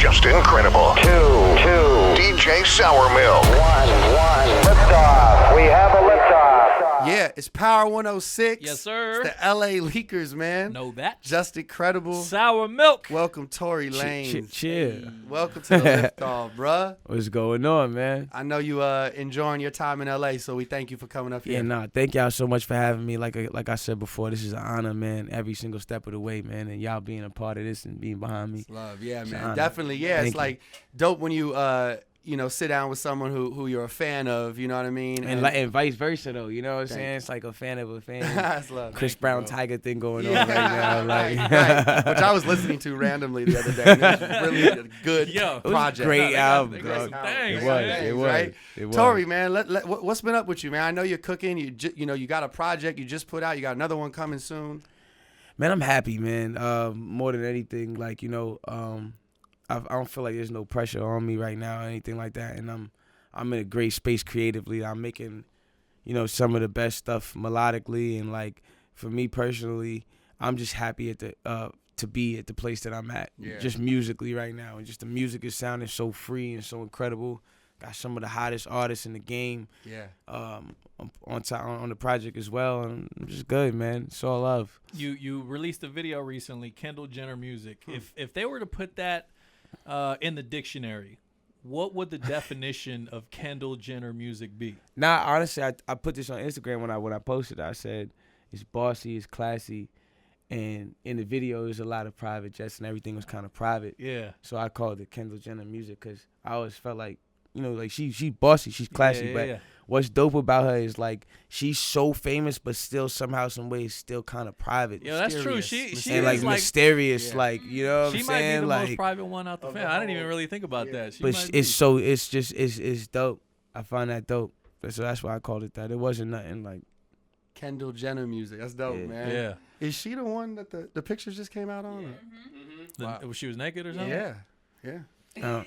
just incredible. Two. DJ Sour Milk. One. Liftoff. We have a liftoff. Yeah, it's Power 106. Yes, sir. It's the LA Leakers, man. Know that. Just incredible. Sour Milk. Welcome, Tory Lanez. Chill. Welcome to the Liftoff, bruh. What's going on, man? I know you enjoying your time in LA, so we thank you for coming up here. Yeah, thank y'all so much for having me. Like I said before, this is an honor, man. Every single step of the way, man. And y'all being a part of this and being behind me. It's love, yeah, It's man. an honor. Definitely, yeah. Thank It's you. like dope when you sit down with someone who you're a fan of, you know what I mean? And vice versa, though. You know what I'm saying? It's like a fan of a fan. That's love. Chris Thank you, Brown bro. Tiger thing going Yeah, on right now. Like, right. Which I was listening to randomly the other day. And it was really a good Yo, it was project. great album, they dog. got some things, It man. was. Right? It was. Tory, man, what's been up with you, man? I know you're cooking. You got a project you just put out. You got another one coming soon. Man, I'm happy, man. More than anything, like, I don't feel like there's no pressure on me right now or anything like that, and I'm in a great space creatively. I'm making, some of the best stuff melodically, and like for me personally, I'm just happy to be at the place that I'm at, just musically right now, and just the music is sounding so free and so incredible. Got some of the hottest artists in the game. Yeah. On the project as well, and I'm just good, man. It's all love. You released a video recently, Kendall Jenner music. If they were to put that in the dictionary, what would the definition of Kendall Jenner music be? Nah, honestly, I put this on Instagram when I posted it. I said it's bossy, it's classy, and in the video there's a lot of private jets and everything was kind of private. Yeah. So I called it Kendall Jenner music because I always felt like, like she's bossy, she's classy, but what's dope about her is like she's so famous, but still somehow, some ways, still kind of private. Yeah, that's true. Mysterious. She And is like mysterious, like you know what she I'm might saying? be the like, most private one out the fan. I didn't even really think about that. She but might it's dope. I find that dope. So that's why I called it that. It wasn't nothing like. Kendall Jenner music. That's dope, man. Yeah. Is she the one that the pictures just came out on? She was naked or something? Yeah. Yeah. I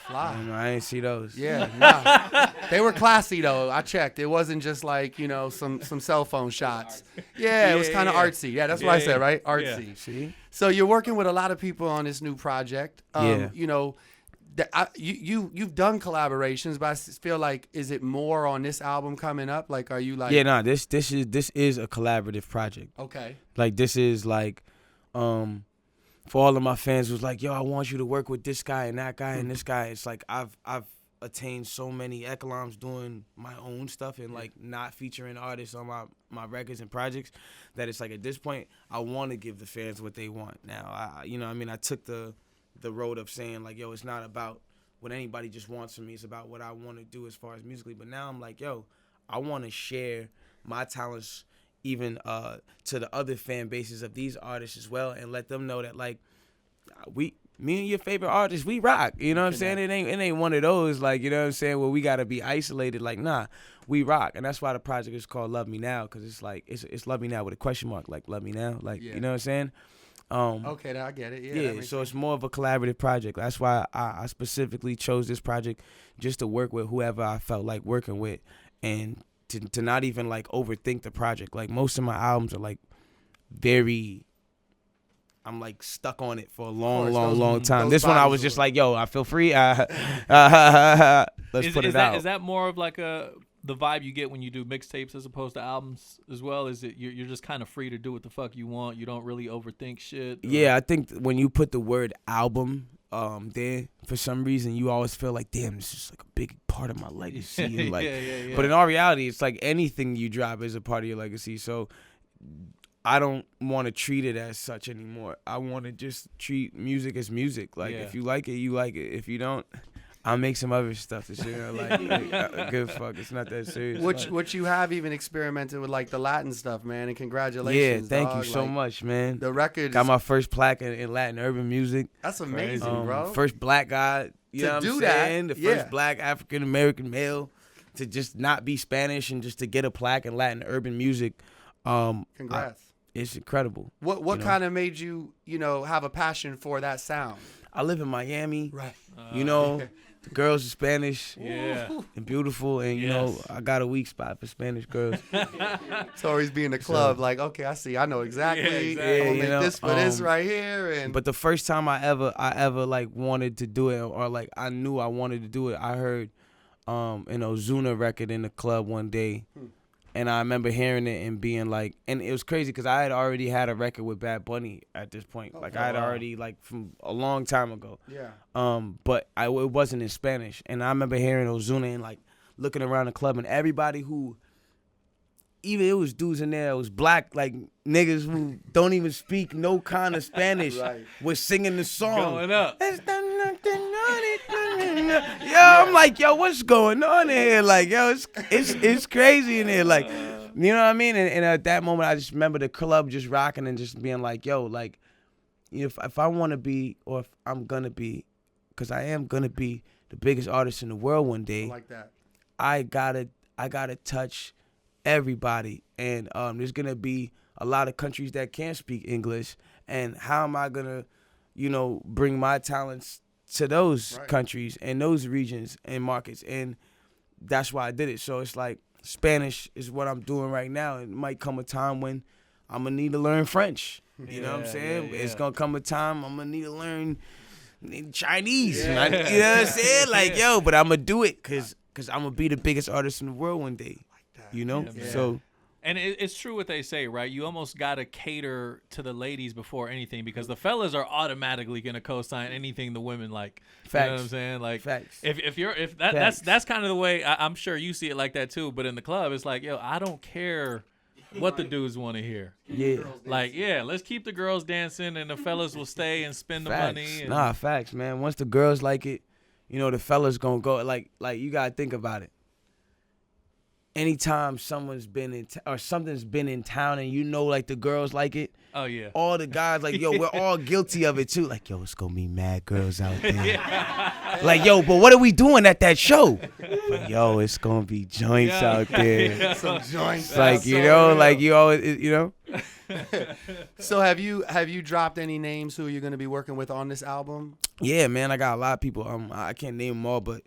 Fly. don't know, I ain't see those. Yeah, nah. They were classy though. I checked. It wasn't just like, some cell phone shots. Yeah, it was kind of artsy. Yeah, that's what I said, right? Artsy. Yeah. See? So you're working with a lot of people on this new project. Yeah. You've done collaborations, but I feel like, is it more on this album coming up? Like, are you like? Yeah, nah. This is a collaborative project. Okay. Like this is like, for all of my fans was like, yo, I want you to work with this guy and that guy and this guy. It's like I've attained so many echelons doing my own stuff and like not featuring artists on my records and projects that it's like at this point I want to give the fans what they want. Now I took the road of saying like, yo, it's not about what anybody just wants from me. It's about what I want to do as far as musically. But now I'm like, yo, I want to share my talents even to the other fan bases of these artists as well, and let them know that like me and your favorite artists, we rock. You know what I'm saying? It ain't one of those like, you know what I'm saying, where we gotta be isolated. Like, nah, we rock, and that's why the project is called Love Me Now, because it's like it's Love Me Now with a question mark, like Love Me Now, like you know what I'm saying? Okay, now I get it. Yeah. Yeah, so it's more of a collaborative project. That's why I specifically chose this project just to work with whoever I felt like working with, and to not even like overthink the project. Like most of my albums are like I'm like stuck on it for a long time. This one I was just like, yo, I feel free. Let's put it out. Is that more of like the vibe you get when you do mixtapes as opposed to albums as well? Is it you're just kind of free to do what the fuck you want? You don't really overthink shit? Or? Yeah, I think when you put the word album there, for some reason you always feel like, damn, this is like a big part of my legacy. And like, yeah. But in all reality, it's like anything you drop is a part of your legacy. So I don't want to treat it as such anymore. I want to just treat music as music. Like if you like it, you like it. If you don't, I'll make some other stuff that you know, like good fuck. It's not that serious. Which you have even experimented with like the Latin stuff, man, and congratulations. Yeah, thank dog. you so Like, much, man. The record Got my first plaque in Latin urban music. That's amazing, bro. First black guy, you To know what do I'm that, saying? The yeah. first black African American male to just not be Spanish and just to get a plaque in Latin urban music. Congrats. It's incredible. What kind of made you, have a passion for that sound? I live in Miami. Right. The girls are Spanish. Yeah. And beautiful, and you know I got a weak spot for Spanish girls. Tory's being the club, like, okay, I see, I know exactly. Yeah, exactly. I'm gonna Yeah, make this for this right here, and But the first time I ever like wanted to do it, or like I knew I wanted to do it, I heard an Ozuna record in the club one day. And I remember hearing it and being like, and it was crazy because I had already had a record with Bad Bunny at this point. Like I had already, like, from a long time ago. yeah, But it wasn't in Spanish. And I remember hearing Ozuna and like looking around the club and everybody who, even it was dudes in there, it was black, like niggas who don't even speak no kind of Spanish, Right. was singing the song. Going up. Yo, I'm like, yo, what's going on in here? Like, yo, it's crazy in here. Like, you know what I mean? And at that moment, I just remember the club just rocking and just being like, yo, like, you know, if I want to be, or if I'm gonna be, because I am gonna be the biggest artist in the world one day. like that. I gotta touch everybody, and there's gonna be a lot of countries that can't speak English, and how am I gonna, you know, bring my talents to those countries and those regions and markets? And that's why I did it. So it's like Spanish is what I'm doing right now. It might come a time when I'm gonna need to learn French. You know what I'm saying? It's gonna come a time I'm gonna need to learn Chinese. You know what I'm saying? Like, yo, but I'm gonna do it because I'm gonna be the biggest artist in the world one day. You know? So. And it's true what they say, right? You almost got to cater to the ladies before anything, because the fellas are automatically going to co-sign anything the women like. Facts. You know what I'm saying? Like, Facts. That's kind of the way I'm sure you see it like that too. But in the club, it's like, yo, I don't care what the dudes want to hear. Yeah. Like, yeah, let's keep the girls dancing and the fellas will stay and spend the Facts. money. And, Nah, facts, man. Once the girls like it, you know, the fellas gonna go. Like you gotta think about it. Anytime someone's been in or something's been in town and you know, like, the girls like it, oh yeah, all the guys like, yo, we're all guilty of it too. Like, yo, it's gonna be mad girls out there. Like, yo, but what are we doing at that show? Like, yo, it's gonna be joints out there. Some joints. It's like, you know, like you always, you know. So have you dropped any names who you're gonna be working with on this album? Yeah, man, I got a lot of people. I can't name them all, but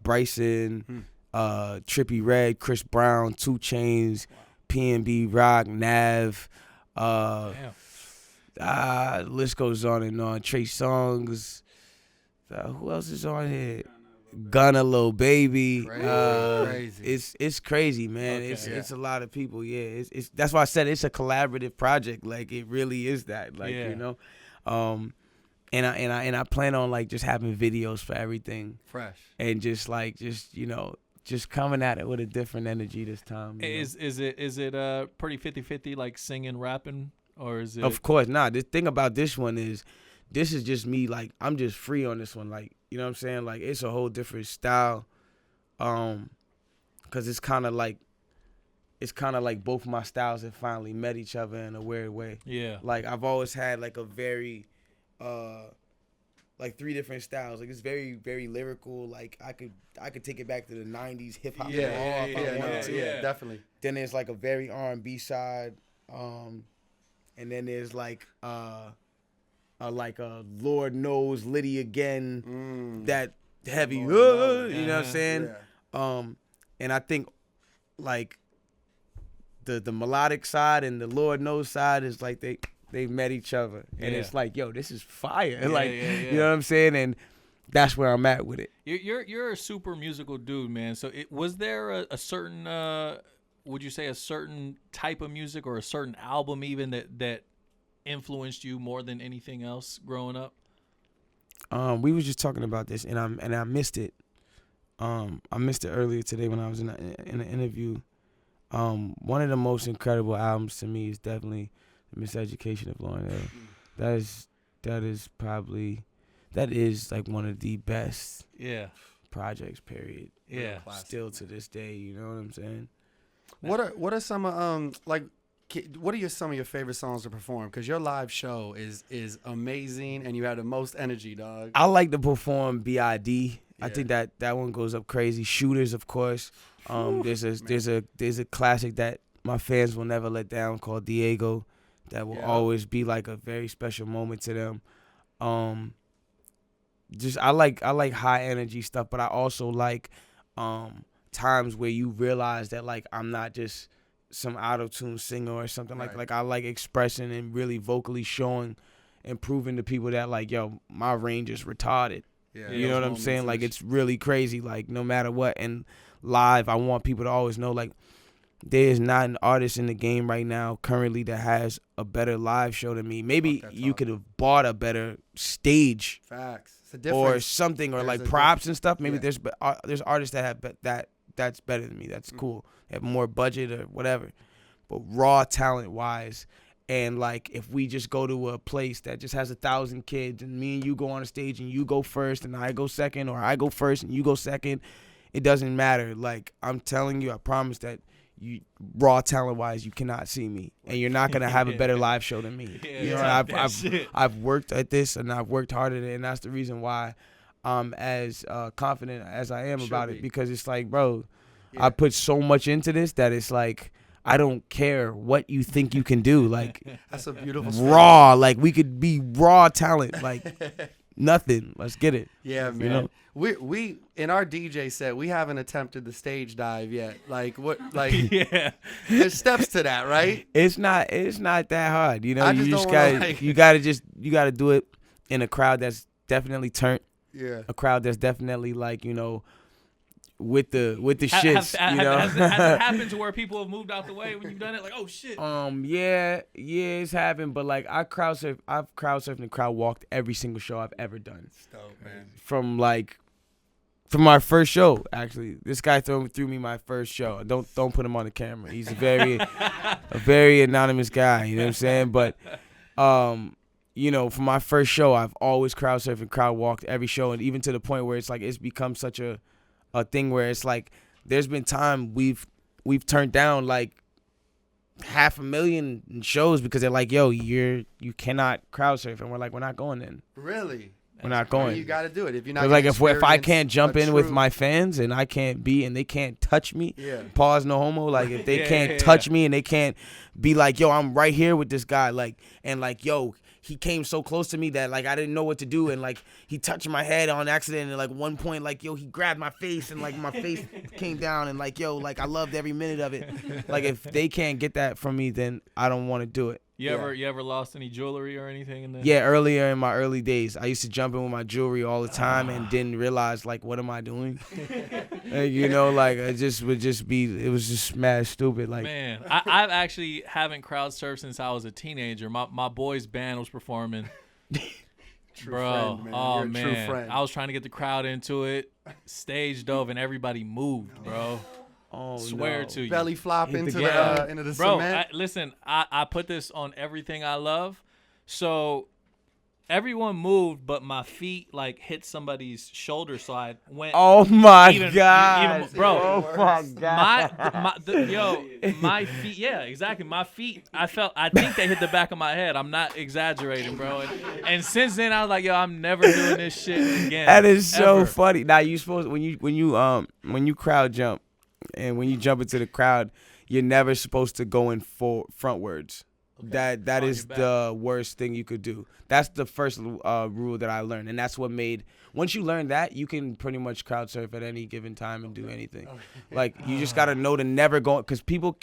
Bryson, Trippie Redd, Chris Brown, 2 Chainz, PNB Rock, Nav. The list goes on and on. Trey Songz. Who else is on here? Gunna, Lil Baby. Crazy. It's crazy, man. Okay, It's a lot of people. Yeah, it's that's why I said it's a collaborative project. Like, it really is that. Like, you know, and I plan on, like, just having videos for everything. Fresh. And just you know, just coming at it with a different energy this time. is it pretty 50-50, like singing, rapping, or is it? Of course, nah. The thing about this one is, this is just me. Like, I'm just free on this one. Like, you know what I'm saying? Like, it's a whole different style. Cause it's kind of like both my styles have finally met each other in a weird way. Yeah. Like, I've always had like a very, like 3 different styles. Like, it's very, very lyrical. Like, I could take it back to the 90s hip hop. Yeah, definitely. Then there's like a very R&B side. And then there's like like a Lord Knows, Liddy Again, that heavy, you know what I'm saying? Yeah. And I think like the melodic side and the Lord Knows side is like they met each other, and it's like, yo, this is fire. You know what I'm saying? And that's where I'm at with it. You're a super musical dude, man. So was there a certain would you say a certain type of music or a certain album even that influenced you more than anything else growing up? We was just talking about this, and I missed it. I missed it earlier today when I was in an interview. One of the most incredible albums to me is definitely The Miseducation of Lauryn Hill. That is like one of the best projects, period. Yeah. Still to this day, you know what I'm saying? What are some what are some of your favorite songs to perform? Because your live show is amazing, and you have the most energy, dog. I like to perform B.I.D. I think that one goes up crazy. Shooters, of course. There's a classic that my fans will never let down called Diego. That will always be like a very special moment to them. just I like high energy stuff, but I also like times where you realize that like I'm not just some auto-tune singer or something. Right. Like I like expressing and really vocally showing and proving to people that like, yo, my range is retarded. Yeah, You know those what I'm saying? moments Like is- it's really crazy. Like no matter what. And live, I want people to always know like there is not an artist in the game right now currently that has a better live show than me. Maybe Fuck that you talk. could have bought a better stage facts. It's a or difference. something, or There's like a props and stuff. Maybe yeah. there's artists that have that's better than me. That's cool. They have more budget or whatever. But raw talent wise, and like if we just go to a place that just has 1,000 kids and me and you go on a stage and you go first and I go second, or I go first and you go second, it doesn't matter. Like I'm telling you, I promise that you raw talent wise, you cannot see me, and you're not gonna have a better live show than me. Yeah, You know, talk and that shit. I've worked at this and I've worked hard at it, and that's the reason why I'm as confident as I am Should about be. it, because it's like, bro, Yeah. I put so much into this that it's like I don't care what you think you can do. Like That's a beautiful spin. raw, like we could be raw talent, like nothing. Let's get it. Yeah, man. You know? We in our DJ set, we haven't attempted the stage dive yet. Like what? Like Yeah. there's steps to that, right? It's not that hard. You know, I you just just don't gotta wanna, like- you gotta do it in a crowd that's definitely turned, Yeah. a crowd that's definitely like, you know, with the shits. Has you know. it happened to where people have moved out the way when you've done it? Like, oh shit. Yeah, it's happened, but like I've crowd surfed and crowd walked every single show I've ever done. Dope, man. From my first show, actually. This guy threw me my first show. Don't put him on the camera. He's a very anonymous guy, you know what I'm saying? But you know, for my first show, I've always crowd surfed and crowd walked every show, and even to the point where it's like it's become such a thing where it's like there's been time we've turned down like 500,000 shows because they're like, yo, you cannot crowd surf, and we're like, we're not going then. Really? We're not I mean, going. you got to do it if you're not. Cause like gonna if I experience can't jump a in with true- my fans and I can't be and they can't touch me, Yeah. pause no homo, like if they Yeah, can't yeah, touch yeah. me and they can't be like, yo, I'm right here with this guy, like, and like, yo, he came so close to me that like I didn't know what to do, and like he touched my head on accident, and like one point like, yo, he grabbed my face and like my face came down, and like, yo, like I loved every minute of it. Like if they can't get that from me, then I don't want to do it. You ever lost any jewelry or anything in there? Yeah, earlier in my early days, I used to jump in with my jewelry all the time and didn't realize like, what am I doing? Like, you know, like it was just mad stupid. Like, Man, I've actually haven't crowd surfed since I was a teenager. My boy's band was performing. True Bro, friend, man. oh You're a true man, friend. I was trying to get the crowd into it. Stage dove and everybody moved, bro. oh Swear no. to you. belly flop Hit the into ground. into the Bro, cement. listen, I put this on everything I love. So everyone moved, but my feet like hit somebody's shoulder, so I went. Oh my Even- god, even- bro, Oh my god. My feet, yeah, exactly. My feet, I think they hit the back of my head. I'm not exaggerating, bro. And since then, I was like, yo, I'm never doing this shit again. That is so ever. funny. Now you supposed when you crowd jump, and when you jump into the crowd, you're never supposed to go in frontwards. That On is your back. the worst thing you could do. That's the first rule that I learned, and that's what made. Once you learn that, you can pretty much crowd surf at any given time and do anything. Like you just gotta know to never go, because people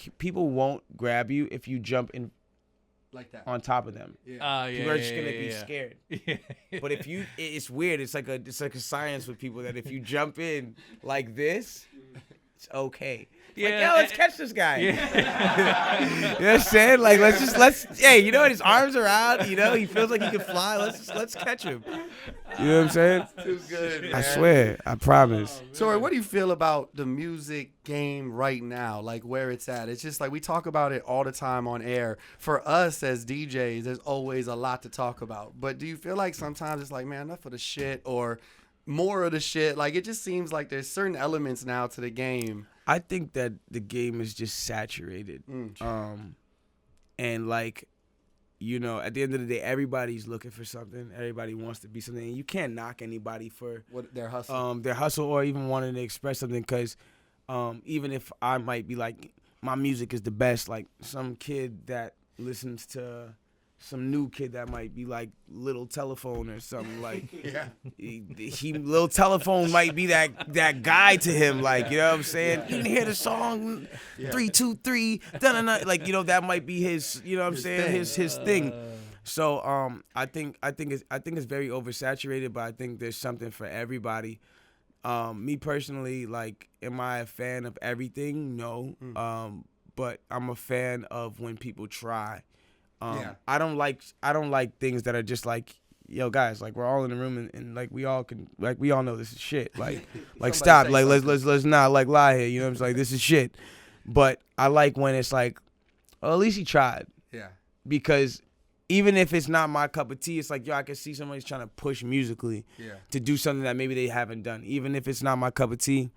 won't grab you if you jump in like that. on top of them. Yeah, People are just gonna be yeah. scared. But if you, it's weird. It's like a science with people that if you jump in like this, it's okay. It's like, Yeah, yo, let's and- catch this guy. You know what I'm saying? Like, hey, you know what? His arms are out. You know, he feels like he can fly. Let's catch him. You know what I'm saying? Too good, man. I swear. I promise. Tori, what do you feel about the music game right now? Like where it's at? It's just like we talk about it all the time on air. For us as DJs, there's always a lot to talk about. But do you feel like sometimes it's like, man, enough of the shit or more of the shit? Like it just seems like there's certain elements now to the game. I think that the game is just saturated. And like, you know, at the end of the day, everybody's looking for something. Everybody wants to be something. And you can't knock anybody for What their hustle. their hustle or even wanting to express something, because even if I might be like, my music is the best, like some kid that listens to some new kid that might be like Little Telephone or something like. Yeah. He Little Telephone might be that guy to him, like, you know what I'm saying? You didn't hear the song 323, like, you know, that might be his, you know what I'm saying, his thing. So I think it's very oversaturated, but I think there's something for everybody. Me personally, like, am I a fan of everything? No. But I'm a fan of when people try. I don't like things that are just like, yo, guys, like, we're all in the room and like we all know this is shit. Like stop, like let's not like lie here. You know what I'm saying? Like, this is shit. But I like when it's like, well, at least he tried. Yeah. Because even if it's not my cup of tea, it's like, yo, I can see somebody's trying to push musically to do something that maybe they haven't done. Even if it's not my cup of tea,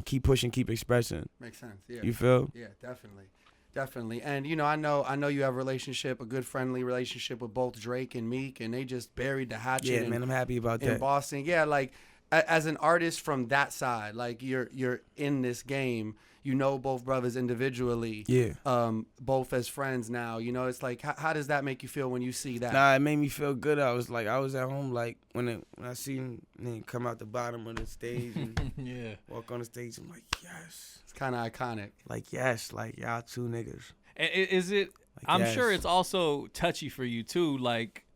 keep pushing, keep expressing. Makes sense. Yeah. You feel? Yeah, definitely. And you know, I know you have a good friendly relationship with both Drake and Meek, and they just buried the hatchet. Yeah, man, I'm happy about that. In Boston. Yeah, like as an artist from that side, like you're in this game. You know both brothers individually. Yeah. Both as friends now. You know, it's like, how does that make you feel when you see that? Nah, it made me feel good. I was at home, like, when I seen him come out the bottom of the stage and walk on the stage, I'm like, yes. It's kind of iconic. Like, yes, like, y'all two niggas. And is it, like, I'm sure it's also touchy for you too, like,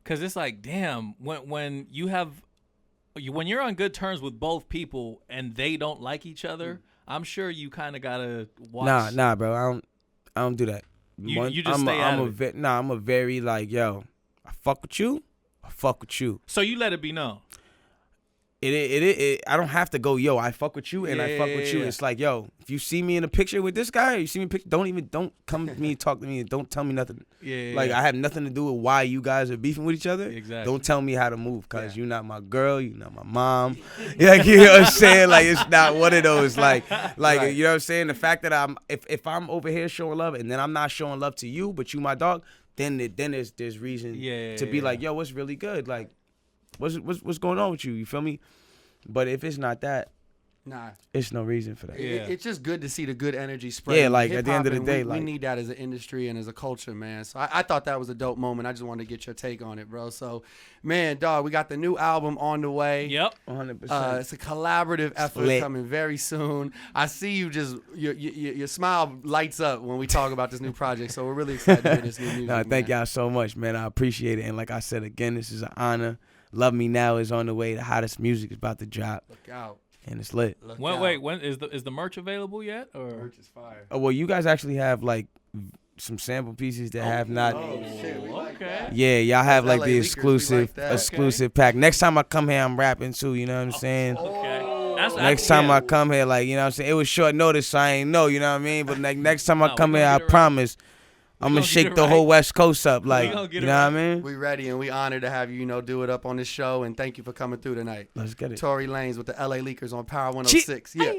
because it's like, damn, when you're on good terms with both people and they don't like each other, I'm sure you kind of gotta watch. Nah, bro. I don't do that. You just stay out of it. I'm a very, like, yo, I fuck with you. So you let it be known. I don't have to go, yo, I fuck with you and I fuck with you. It's like, yo, if you see me in a picture with this guy, or you see me in a picture, don't come to me and talk to me and don't tell me nothing. I have nothing to do with why you guys are beefing with each other. Exactly. Don't tell me how to move, because you're not my girl, you're not my mom. Like, you know what I'm saying? Like, it's not one of those, like right. You know what I'm saying? The fact that if I'm over here showing love and then I'm not showing love to you, but you my dog, then there's reason to be like, yo, what's really good? Like, what's going on with you? You feel me? But if it's not that, it's no reason for that. It's just good to see the good energy spread. Yeah, like, at the end of the day, we need that as an industry and as a culture, man. So I thought that was a dope moment. I just wanted to get your take on it, bro. So, man, dog, we got the new album on the way. Yep, 100%. It's a collaborative effort coming very soon. I see you just your smile lights up when we talk about this new project. So we're really excited to hear this new music. Thank y'all so much, man. I appreciate it. And like I said again, this is an honor. Love Me Now is on the way. The hottest music is about to drop. Look out. And it's lit. Wait, when is the merch available yet? Or merch is fire. Oh, well, you guys actually have, like, some sample pieces that have not. Oh shit, we like that. Yeah, y'all have like LA the leakers, exclusive pack. Next time I come here, I'm rapping too. You know what I'm saying? Okay. Next time I come here, like, you know what I'm saying? It was short notice, so I ain't know. You know what I mean? But like next time I come here, I promise. I'm gonna shake the whole West Coast up, like, you know what I mean? We ready, and we honored to have you, do it up on this show, and thank you for coming through tonight. Let's get it. Tory Lanez with the LA Leakers on Power 106. Yeah.